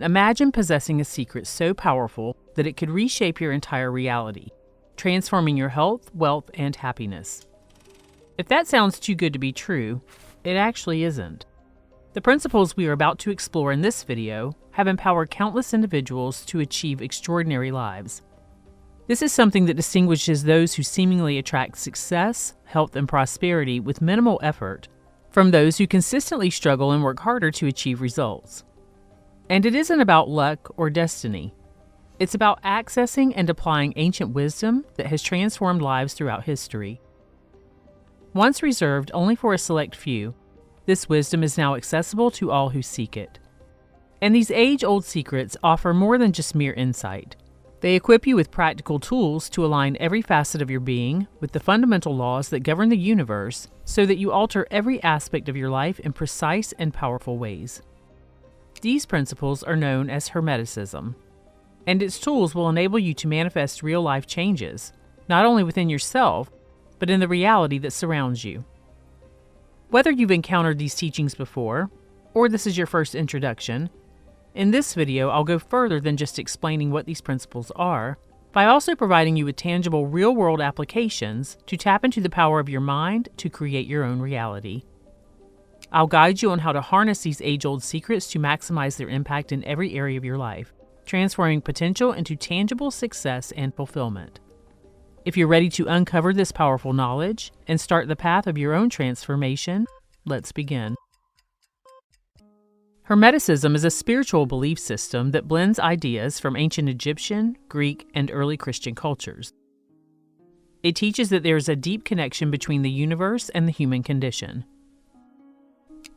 Imagine possessing a secret so powerful that it could reshape your entire reality, transforming your health, wealth, and happiness. If that sounds too good to be true, it actually isn't. The principles we are about to explore in this video have empowered countless individuals to achieve extraordinary lives. This is something that distinguishes those who seemingly attract success, health, and prosperity with minimal effort from those who consistently struggle and work harder to achieve results. And it isn't about luck or destiny. It's about accessing and applying ancient wisdom that has transformed lives throughout history. Once reserved only for a select few, this wisdom is now accessible to all who seek it. And these age-old secrets offer more than just mere insight. They equip you with practical tools to align every facet of your being with the fundamental laws that govern the universe so that you alter every aspect of your life in precise and powerful ways. These principles are known as Hermeticism, and its tools will enable you to manifest real-life changes, not only within yourself, but in the reality that surrounds you. Whether you've encountered these teachings before, or this is your first introduction, in this video I'll go further than just explaining what these principles are, by also providing you with tangible real-world applications to tap into the power of your mind to create your own reality. I'll guide you on how to harness these age-old secrets to maximize their impact in every area of your life, transforming potential into tangible success and fulfillment. If you're ready to uncover this powerful knowledge and start the path of your own transformation, let's begin. Hermeticism is a spiritual belief system that blends ideas from ancient Egyptian, Greek, and early Christian cultures. It teaches that there is a deep connection between the universe and the human condition.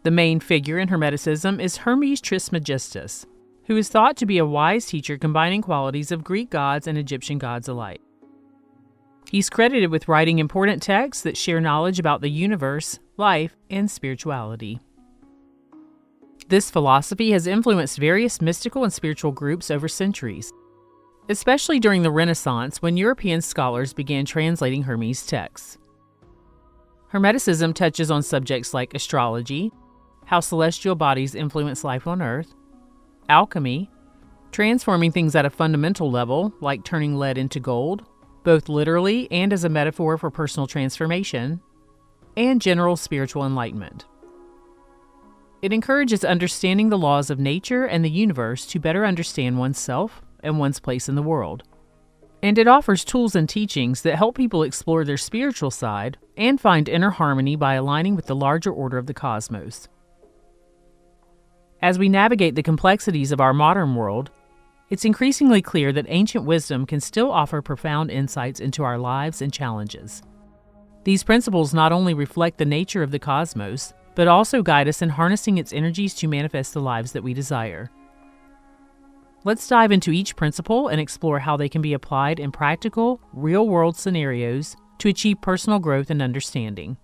The main figure in Hermeticism is Hermes Trismegistus, who is thought to be a wise teacher combining qualities of Greek gods and Egyptian gods alike. He's credited with writing important texts that share knowledge about the universe, life, and spirituality. This philosophy has influenced various mystical and spiritual groups over centuries, especially during the Renaissance when European scholars began translating Hermes' texts. Hermeticism touches on subjects like astrology, how celestial bodies influence life on Earth, alchemy, transforming things at a fundamental level like turning lead into gold, both literally and as a metaphor for personal transformation, and general spiritual enlightenment. It encourages understanding the laws of nature and the universe to better understand oneself and one's place in the world. And it offers tools and teachings that help people explore their spiritual side and find inner harmony by aligning with the larger order of the cosmos. As we navigate the complexities of our modern world, it's increasingly clear that ancient wisdom can still offer profound insights into our lives and challenges. These principles not only reflect the nature of the cosmos, but also guide us in harnessing its energies to manifest the lives that we desire. Let's dive into each principle and explore how they can be applied in practical, real-world scenarios to achieve personal growth and understanding.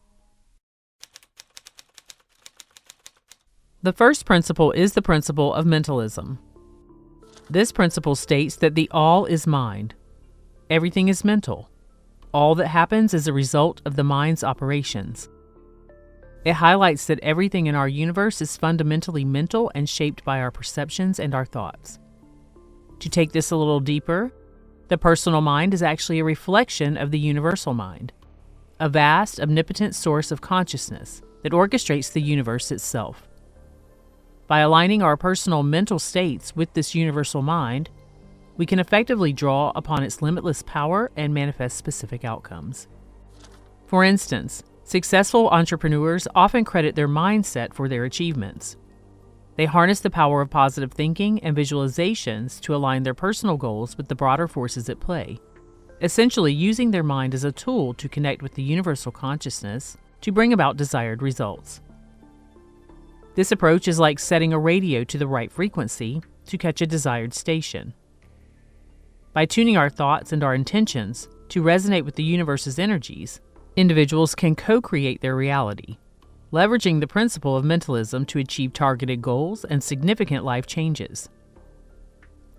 The first principle is the principle of mentalism. This principle states that the all is mind. Everything is mental. All that happens is a result of the mind's operations. It highlights that everything in our universe is fundamentally mental and shaped by our perceptions and our thoughts. To take this a little deeper, the personal mind is actually a reflection of the universal mind, a vast, omnipotent source of consciousness that orchestrates the universe itself. By aligning our personal mental states with this universal mind, we can effectively draw upon its limitless power and manifest specific outcomes. For instance, successful entrepreneurs often credit their mindset for their achievements. They harness the power of positive thinking and visualizations to align their personal goals with the broader forces at play, essentially using their mind as a tool to connect with the universal consciousness to bring about desired results. This approach is like setting a radio to the right frequency to catch a desired station. By tuning our thoughts and our intentions to resonate with the universe's energies, individuals can co-create their reality, leveraging the principle of mentalism to achieve targeted goals and significant life changes.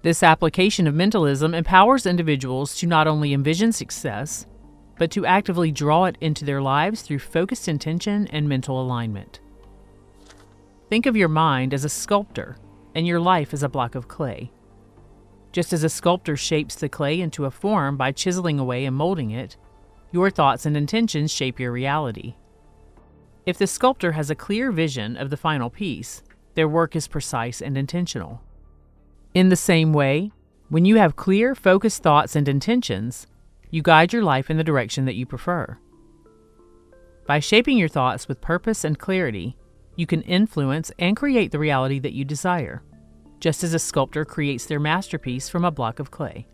This application of mentalism empowers individuals to not only envision success, but to actively draw it into their lives through focused intention and mental alignment. Think of your mind as a sculptor, and your life is a block of clay. Just as a sculptor shapes the clay into a form by chiseling away and molding it, your thoughts and intentions shape your reality. If the sculptor has a clear vision of the final piece, their work is precise and intentional. In the same way, when you have clear, focused thoughts and intentions, you guide your life in the direction that you prefer. By shaping your thoughts with purpose and clarity, you can influence and create the reality that you desire, just as a sculptor creates their masterpiece from a block of clay.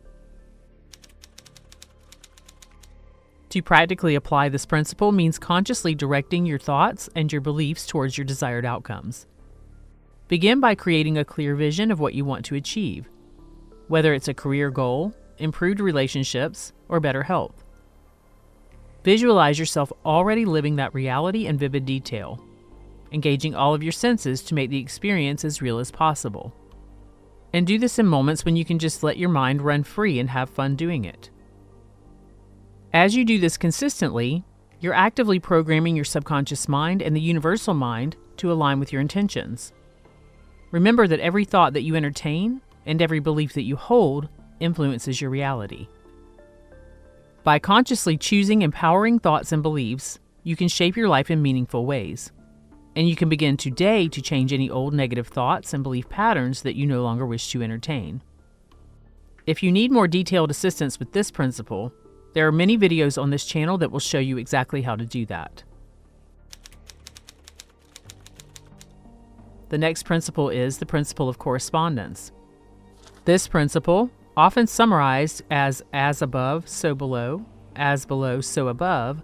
To practically apply this principle means consciously directing your thoughts and your beliefs towards your desired outcomes. Begin by creating a clear vision of what you want to achieve, whether it's a career goal, improved relationships, or better health. Visualize yourself already living that reality in vivid detail, engaging all of your senses to make the experience as real as possible. And do this in moments when you can just let your mind run free and have fun doing it. As you do this consistently, you're actively programming your subconscious mind and the universal mind to align with your intentions. Remember that every thought that you entertain and every belief that you hold influences your reality. By consciously choosing empowering thoughts and beliefs, you can shape your life in meaningful ways. And you can begin today to change any old negative thoughts and belief patterns that you no longer wish to entertain. If you need more detailed assistance with this principle, there are many videos on this channel that will show you exactly how to do that. The next principle is the principle of correspondence. This principle, often summarized as above, so below, as below, so above,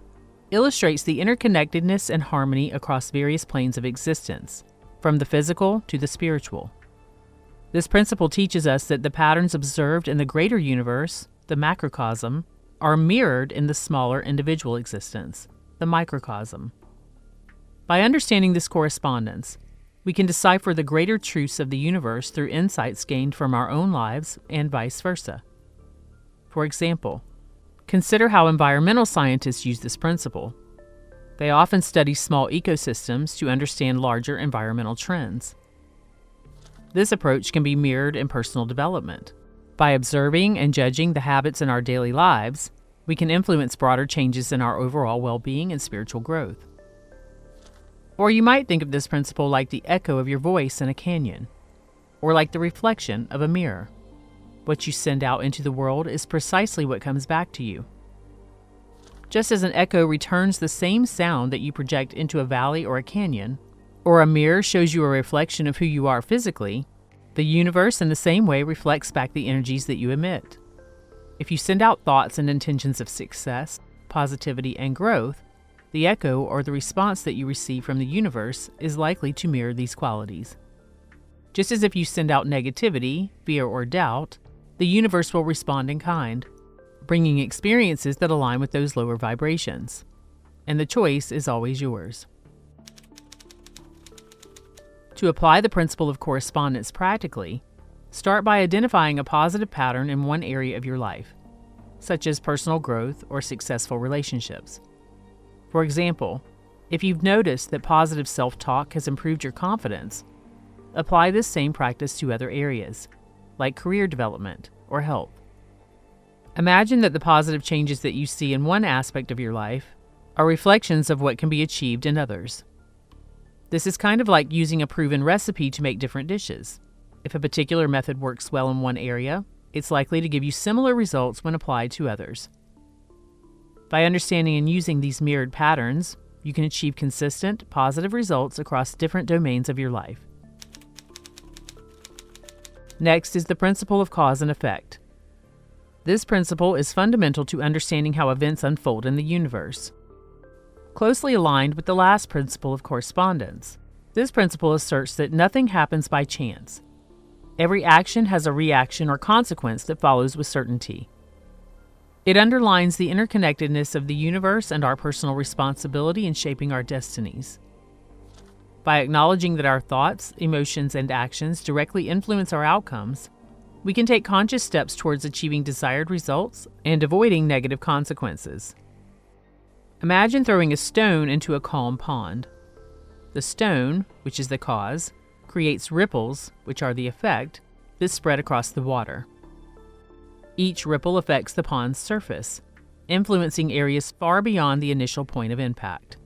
illustrates the interconnectedness and harmony across various planes of existence, from the physical to the spiritual. This principle teaches us that the patterns observed in the greater universe, the macrocosm, are mirrored in the smaller individual existence, the microcosm. By understanding this correspondence, we can decipher the greater truths of the universe through insights gained from our own lives and vice versa. For example, consider how environmental scientists use this principle. They often study small ecosystems to understand larger environmental trends. This approach can be mirrored in personal development. By observing and judging the habits in our daily lives, we can influence broader changes in our overall well-being and spiritual growth. Or you might think of this principle like the echo of your voice in a canyon, or like the reflection of a mirror. What you send out into the world is precisely what comes back to you. Just as an echo returns the same sound that you project into a valley or a canyon, or a mirror shows you a reflection of who you are physically, the universe in the same way reflects back the energies that you emit. If you send out thoughts and intentions of success, positivity, and growth, the echo or the response that you receive from the universe is likely to mirror these qualities. Just as if you send out negativity, fear, or doubt, the universe will respond in kind, bringing experiences that align with those lower vibrations. And the choice is always yours. To apply the principle of correspondence practically, start by identifying a positive pattern in one area of your life, such as personal growth or successful relationships. For example, if you've noticed that positive self-talk has improved your confidence, apply this same practice to other areas, like career development or health. Imagine that the positive changes that you see in one aspect of your life are reflections of what can be achieved in others. This is kind of like using a proven recipe to make different dishes. If a particular method works well in one area, it's likely to give you similar results when applied to others. By understanding and using these mirrored patterns, you can achieve consistent, positive results across different domains of your life. Next is the principle of cause and effect. This principle is fundamental to understanding how events unfold in the universe. Closely aligned with the last principle of correspondence, this principle asserts that nothing happens by chance. Every action has a reaction or consequence that follows with certainty. It underlines the interconnectedness of the universe and our personal responsibility in shaping our destinies. By acknowledging that our thoughts, emotions, and actions directly influence our outcomes, we can take conscious steps towards achieving desired results and avoiding negative consequences. Imagine throwing a stone into a calm pond. The stone, which is the cause, creates ripples, which are the effect, that spread across the water. Each ripple affects the pond's surface, influencing areas far beyond the initial point of impact.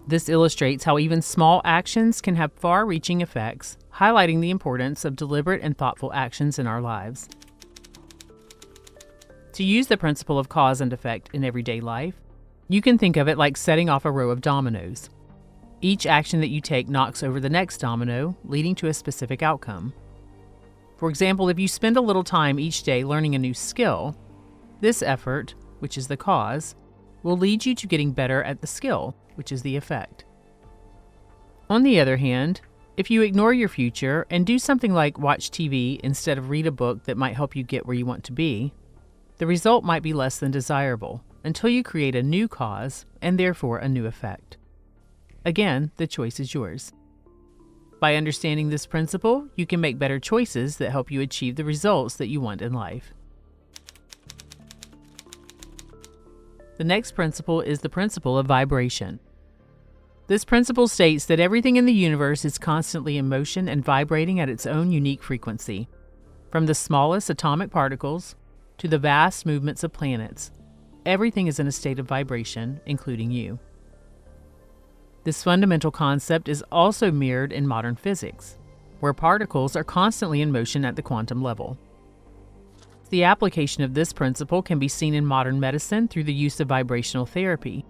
This illustrates how even small actions can have far-reaching effects, highlighting the importance of deliberate and thoughtful actions in our lives. To use the principle of cause and effect in everyday life, you can think of it like setting off a row of dominoes. Each action that you take knocks over the next domino, leading to a specific outcome. For example, if you spend a little time each day learning a new skill, this effort, which is the cause, will lead you to getting better at the skill, which is the effect. On the other hand, if you ignore your future and do something like watch TV instead of read a book that might help you get where you want to be, the result might be less than desirable until you create a new cause and therefore a new effect. Again, the choice is yours. By understanding this principle, you can make better choices that help you achieve the results that you want in life. The next principle is the principle of vibration. This principle states that everything in the universe is constantly in motion and vibrating at its own unique frequency, from the smallest atomic particles to the vast movements of planets. Everything is in a state of vibration, including you. This fundamental concept is also mirrored in modern physics, where particles are constantly in motion at the quantum level. The application of this principle can be seen in modern medicine through the use of vibrational therapy,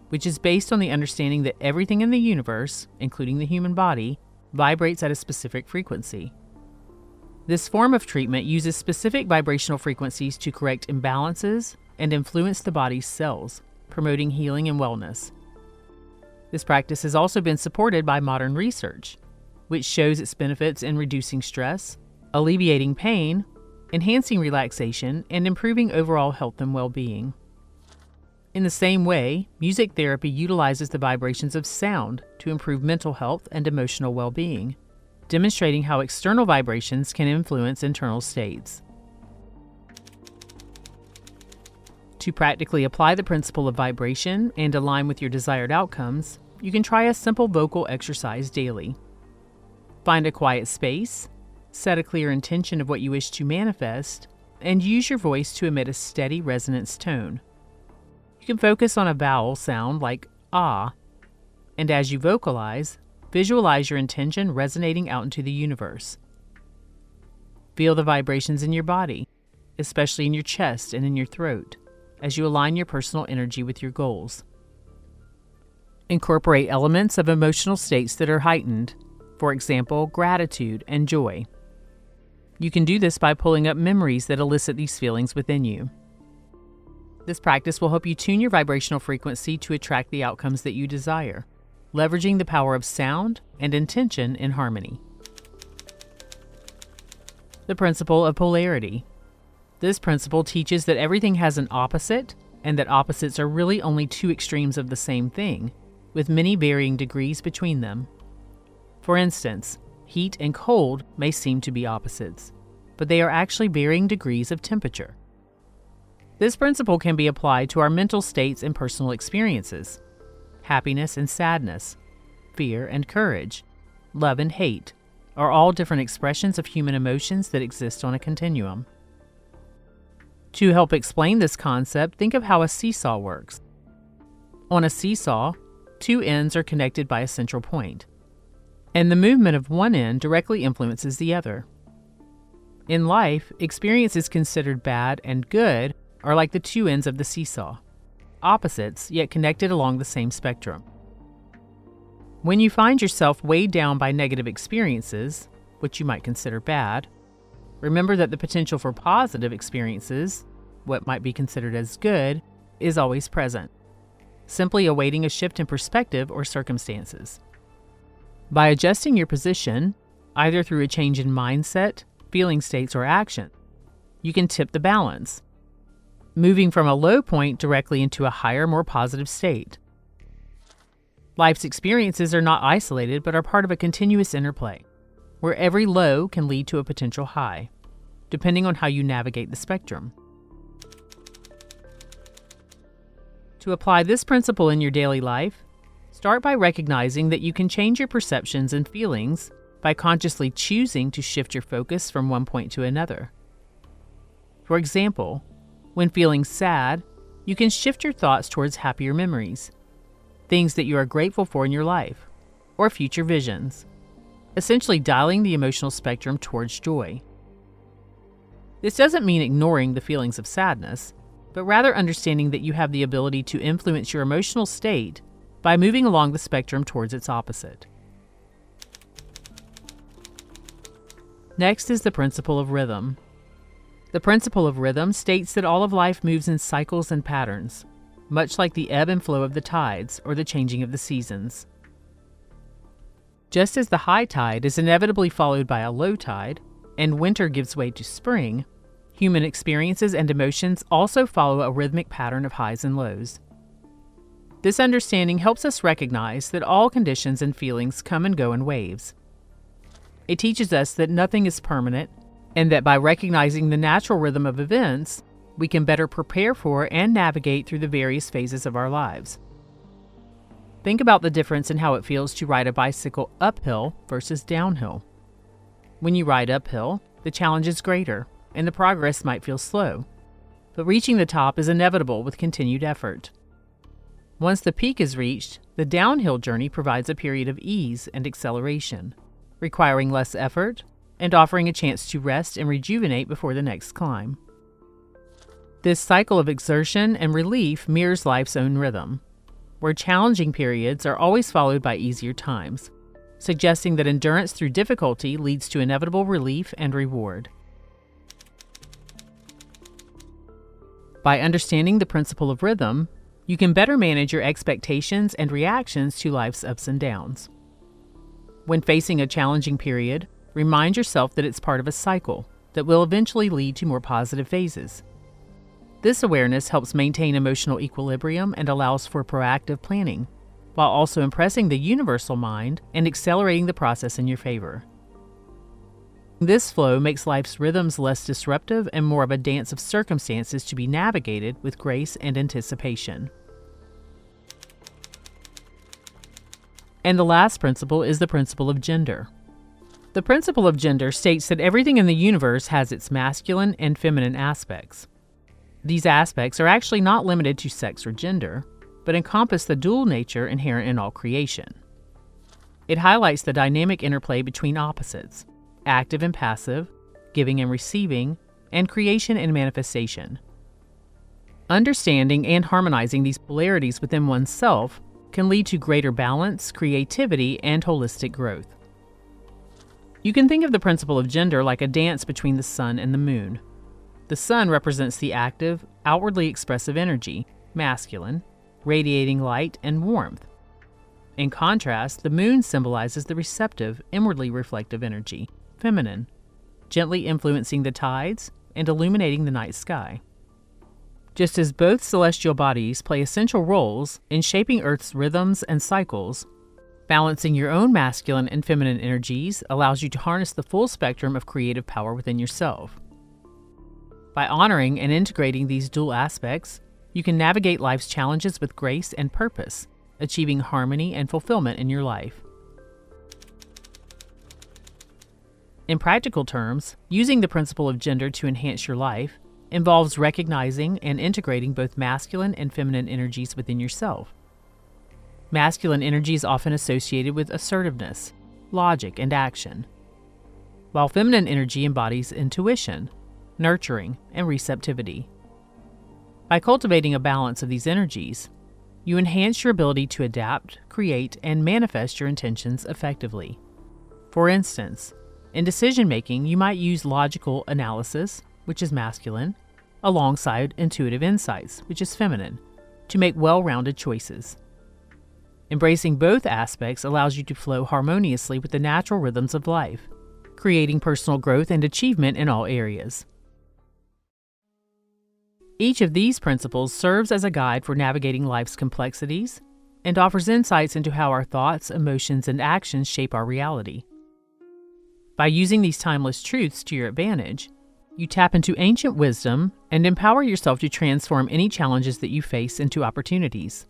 which is based on the understanding that everything in the universe, including the human body, vibrates at a specific frequency. This form of treatment uses specific vibrational frequencies to correct imbalances and influence the body's cells, promoting healing and wellness. This practice has also been supported by modern research, which shows its benefits in reducing stress, alleviating pain, enhancing relaxation, and improving overall health and well-being. In the same way, music therapy utilizes the vibrations of sound to improve mental health and emotional well-being, demonstrating how external vibrations can influence internal states. To practically apply the principle of vibration and align with your desired outcomes, you can try a simple vocal exercise daily. Find a quiet space, set a clear intention of what you wish to manifest, and use your voice to emit a steady resonance tone. You can focus on a vowel sound like ah, and as you vocalize, visualize your intention resonating out into the universe. Feel the vibrations in your body, especially in your chest and in your throat, as you align your personal energy with your goals. Incorporate elements of emotional states that are heightened, for example, gratitude and joy. You can do this by pulling up memories that elicit these feelings within you. This practice will help you tune your vibrational frequency to attract the outcomes that you desire, leveraging the power of sound and intention in harmony. The principle of polarity. This principle teaches that everything has an opposite, and that opposites are really only two extremes of the same thing, with many varying degrees between them. For instance, heat and cold may seem to be opposites, but they are actually varying degrees of temperature. This principle can be applied to our mental states and personal experiences. Happiness and sadness, fear and courage, love and hate are all different expressions of human emotions that exist on a continuum. To help explain this concept, think of how a seesaw works. On a seesaw, two ends are connected by a central point, and the movement of one end directly influences the other. In life, experiences considered bad and good are like the two ends of the seesaw, opposites yet connected along the same spectrum. When you find yourself weighed down by negative experiences, which you might consider bad, remember that the potential for positive experiences, what might be considered as good, is always present, simply awaiting a shift in perspective or circumstances. By adjusting your position, either through a change in mindset, feeling states, or action, you can tip the balance, moving from a low point directly into a higher, more positive state. Life's experiences are not isolated but are part of a continuous interplay, where every low can lead to a potential high, depending on how you navigate the spectrum. To apply this principle in your daily life, start by recognizing that you can change your perceptions and feelings by consciously choosing to shift your focus from one point to another. For example, when feeling sad, you can shift your thoughts towards happier memories, things that you are grateful for in your life, or future visions, essentially dialing the emotional spectrum towards joy. This doesn't mean ignoring the feelings of sadness, but rather understanding that you have the ability to influence your emotional state by moving along the spectrum towards its opposite. Next is the principle of rhythm. The principle of rhythm states that all of life moves in cycles and patterns, much like the ebb and flow of the tides or the changing of the seasons. Just as the high tide is inevitably followed by a low tide, and winter gives way to spring, human experiences and emotions also follow a rhythmic pattern of highs and lows. This understanding helps us recognize that all conditions and feelings come and go in waves. It teaches us that nothing is permanent, and that by recognizing the natural rhythm of events, we can better prepare for and navigate through the various phases of our lives. Think about the difference in how it feels to ride a bicycle uphill versus downhill. When you ride uphill, the challenge is greater, and the progress might feel slow, but reaching the top is inevitable with continued effort. Once the peak is reached, the downhill journey provides a period of ease and acceleration, requiring less effort and offering a chance to rest and rejuvenate before the next climb. This cycle of exertion and relief mirrors life's own rhythm, where challenging periods are always followed by easier times, suggesting that endurance through difficulty leads to inevitable relief and reward. By understanding the principle of rhythm, you can better manage your expectations and reactions to life's ups and downs. When facing a challenging period, remind yourself that it's part of a cycle that will eventually lead to more positive phases. This awareness helps maintain emotional equilibrium and allows for proactive planning, while also impressing the universal mind and accelerating the process in your favor. This flow makes life's rhythms less disruptive and more of a dance of circumstances to be navigated with grace and anticipation. And the last principle is the principle of gender. The principle of gender states that everything in the universe has its masculine and feminine aspects. These aspects are actually not limited to sex or gender, but encompass the dual nature inherent in all creation. It highlights the dynamic interplay between opposites, active and passive, giving and receiving, and creation and manifestation. Understanding and harmonizing these polarities within oneself can lead to greater balance, creativity, and holistic growth. You can think of the principle of gender like a dance between the sun and the moon. The sun represents the active, outwardly expressive energy, masculine, radiating light and warmth. In contrast, the moon symbolizes the receptive, inwardly reflective energy, feminine, gently influencing the tides and illuminating the night sky. Just as both celestial bodies play essential roles in shaping Earth's rhythms and cycles, balancing your own masculine and feminine energies allows you to harness the full spectrum of creative power within yourself. By honoring and integrating these dual aspects, you can navigate life's challenges with grace and purpose, achieving harmony and fulfillment in your life. In practical terms, using the principle of gender to enhance your life involves recognizing and integrating both masculine and feminine energies within yourself. Masculine energy is often associated with assertiveness, logic, and action, while feminine energy embodies intuition, nurturing, and receptivity. By cultivating a balance of these energies, you enhance your ability to adapt, create, and manifest your intentions effectively. For instance, in decision-making, you might use logical analysis, which is masculine, alongside intuitive insights, which is feminine, to make well-rounded choices. Embracing both aspects allows you to flow harmoniously with the natural rhythms of life, creating personal growth and achievement in all areas. Each of these principles serves as a guide for navigating life's complexities and offers insights into how our thoughts, emotions, and actions shape our reality. By using these timeless truths to your advantage, you tap into ancient wisdom and empower yourself to transform any challenges that you face into opportunities.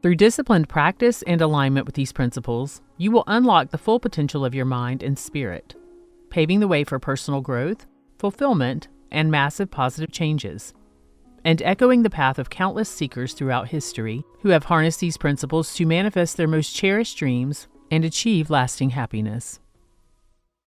Through disciplined practice and alignment with these principles, you will unlock the full potential of your mind and spirit, paving the way for personal growth, fulfillment, and massive positive changes, and echoing the path of countless seekers throughout history who have harnessed these principles to manifest their most cherished dreams and achieve lasting happiness.